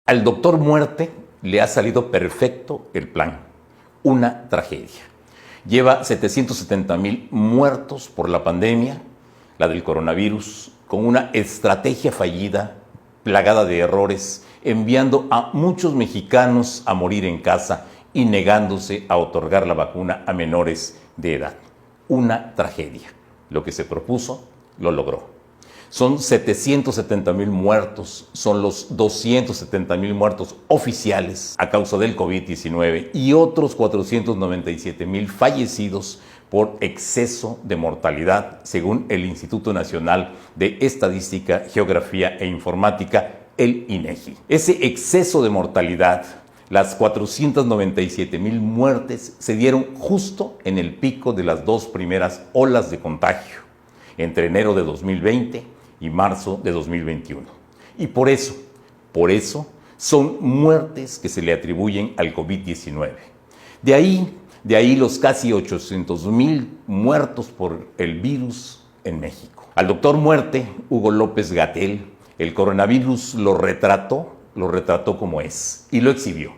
Al doctor Muerte le ha salido perfecto el plan. Una tragedia. Lleva 770,000 muertos por la pandemia, la del coronavirus, con una estrategia fallida, plagada de errores, enviando a muchos mexicanos a morir en casa y negándose a otorgar la vacuna a menores de edad. Una tragedia. Lo que se propuso, lo logró. Son 770,000 muertos, son los 270,000 muertos oficiales a causa del COVID-19 y otros 497,000 fallecidos por exceso de mortalidad, según el Instituto Nacional de Estadística, Geografía e Informática, el INEGI. Ese exceso de mortalidad, las 497,000 muertes, se dieron justo en el pico de las dos primeras olas de contagio, entre enero de 2020 y marzo de 2021. Y por eso, son muertes que se le atribuyen al COVID-19. De ahí los casi 800,000 muertos por el virus en México. Al doctor Muerte, Hugo López-Gatell, el coronavirus lo retrató como es y lo exhibió.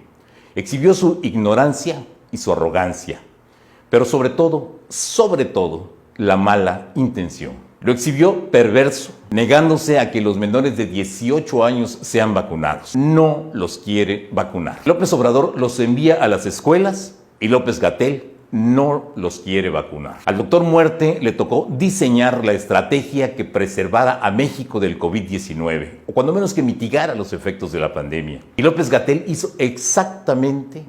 Exhibió su ignorancia y su arrogancia, pero sobre todo, la mala intención. Lo exhibió perverso, negándose a que los menores de 18 años sean vacunados. No los quiere vacunar. López Obrador los envía a las escuelas y López-Gatell no los quiere vacunar. Al doctor Muerte le tocó diseñar la estrategia que preservara a México del COVID-19, o cuando menos que mitigara los efectos de la pandemia. Y López-Gatell hizo exactamente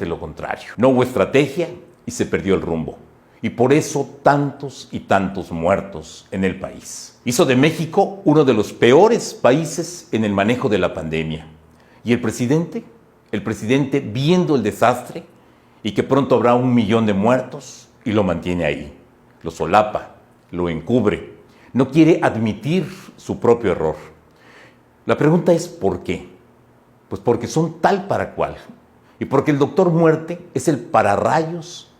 lo contrario. No hubo estrategia y se perdió el rumbo. Y por eso tantos y tantos muertos en el país. Hizo de México uno de los peores países en el manejo de la pandemia. Y el presidente viendo el desastre y que pronto habrá 1 millón de muertos y lo mantiene ahí. Lo solapa, lo encubre. No quiere admitir su propio error. La pregunta es ¿por qué? Pues porque son tal para cual. Y porque el doctor Muerte es el pararrayos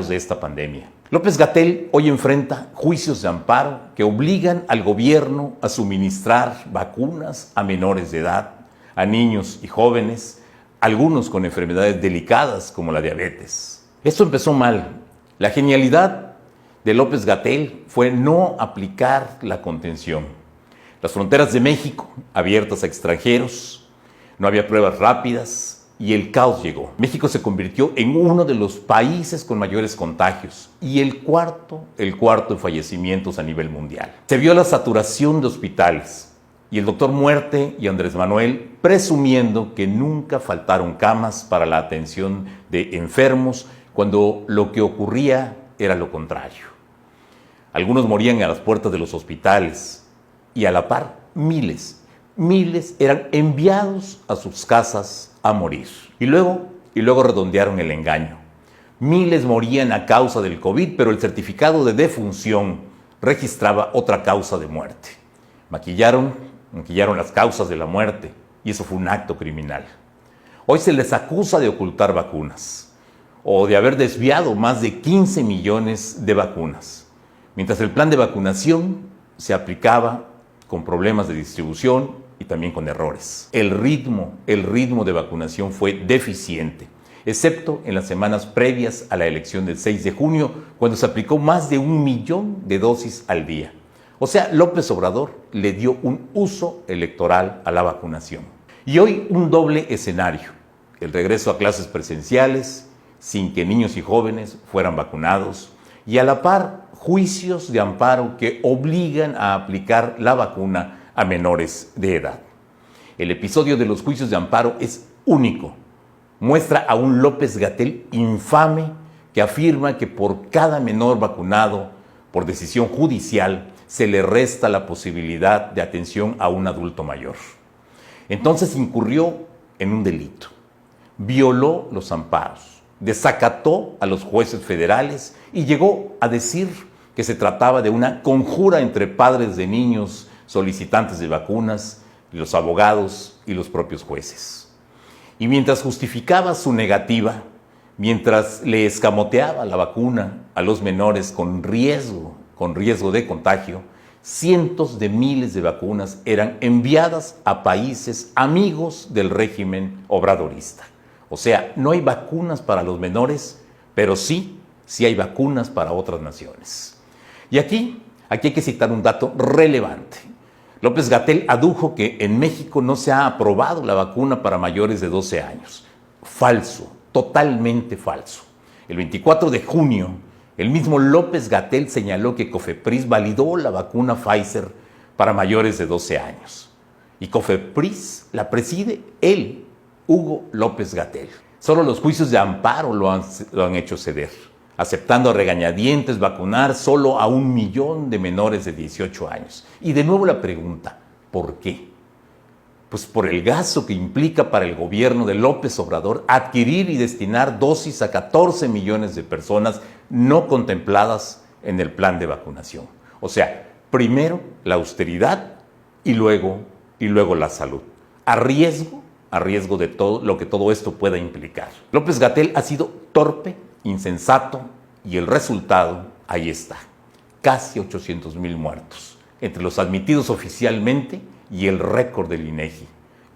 de esta pandemia. López-Gatell hoy enfrenta juicios de amparo que obligan al gobierno a suministrar vacunas a menores de edad, a niños y jóvenes, algunos con enfermedades delicadas como la diabetes. Esto empezó mal. La genialidad de López-Gatell fue no aplicar la contención. Las fronteras de México abiertas a extranjeros, no había pruebas rápidas, y el caos llegó. México se convirtió en uno de los países con mayores contagios y el cuarto en fallecimientos a nivel mundial. Se vio la saturación de hospitales y el doctor Muerte y Andrés Manuel presumiendo que nunca faltaron camas para la atención de enfermos cuando lo que ocurría era lo contrario. Algunos morían a las puertas de los hospitales y a la par miles eran enviados a sus casas a morir. Y luego redondearon el engaño. Miles morían a causa del COVID, pero el certificado de defunción registraba otra causa de muerte. Maquillaron las causas de la muerte y eso fue un acto criminal. Hoy se les acusa de ocultar vacunas o de haber desviado más de 15 millones de vacunas, mientras el plan de vacunación se aplicaba con problemas de distribución y también con errores. El ritmo de vacunación fue deficiente, excepto en las semanas previas a la elección del 6 de junio, cuando se aplicó más de 1 millón de dosis al día. O sea, López Obrador le dio un uso electoral a la vacunación. Y hoy un doble escenario: el regreso a clases presenciales, sin que niños y jóvenes fueran vacunados, y a la par juicios de amparo que obligan a aplicar la vacuna a menores de edad. El episodio de los juicios de amparo es único. Muestra a un López-Gatell infame que afirma que por cada menor vacunado por decisión judicial se le resta la posibilidad de atención a un adulto mayor. Entonces incurrió en un delito. Violó los amparos, desacató a los jueces federales y llegó a decir que se trataba de una conjura entre padres de niños solicitantes de vacunas, los abogados y los propios jueces. Y mientras justificaba su negativa, mientras le escamoteaba la vacuna a los menores con riesgo de contagio, cientos de miles de vacunas eran enviadas a países amigos del régimen obradorista. O sea, no hay vacunas para los menores, pero sí hay vacunas para otras naciones. Y aquí hay que citar un dato relevante. López-Gatell adujo que en México no se ha aprobado la vacuna para mayores de 12 años. Falso, totalmente falso. El 24 de junio, el mismo López-Gatell señaló que COFEPRIS validó la vacuna Pfizer para mayores de 12 años. Y COFEPRIS la preside él, Hugo López-Gatell. Solo los juicios de amparo lo han hecho ceder, aceptando a regañadientes vacunar solo a 1 millón de menores de 18 años. Y de nuevo la pregunta, ¿por qué? Pues por el gasto que implica para el gobierno de López Obrador adquirir y destinar dosis a 14 millones de personas no contempladas en el plan de vacunación. O sea, primero la austeridad y luego la salud. A riesgo de todo lo que todo esto pueda implicar. López-Gatell ha sido torpe, insensato y el resultado ahí está. Casi 800,000 muertos, entre los admitidos oficialmente y el récord del INEGI.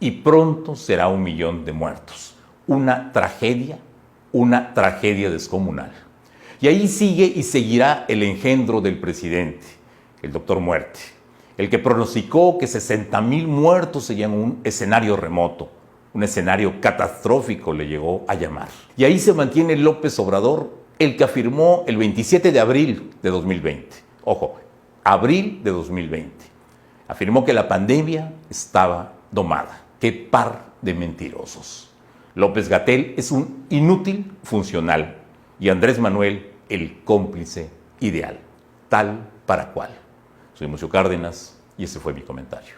Y pronto será 1 millón de muertos. Una tragedia descomunal. Y ahí sigue y seguirá el engendro del presidente, el doctor Muerte, el que pronosticó que 60,000 muertos serían un escenario remoto, un escenario catastrófico le llegó a llamar. Y ahí se mantiene López Obrador, el que afirmó el 27 de abril de 2020, ojo, abril de 2020, afirmó que la pandemia estaba domada. ¡Qué par de mentirosos! López-Gatell es un inútil funcional y Andrés Manuel el cómplice ideal, tal para cual. Soy Mucio Cárdenas y ese fue mi comentario.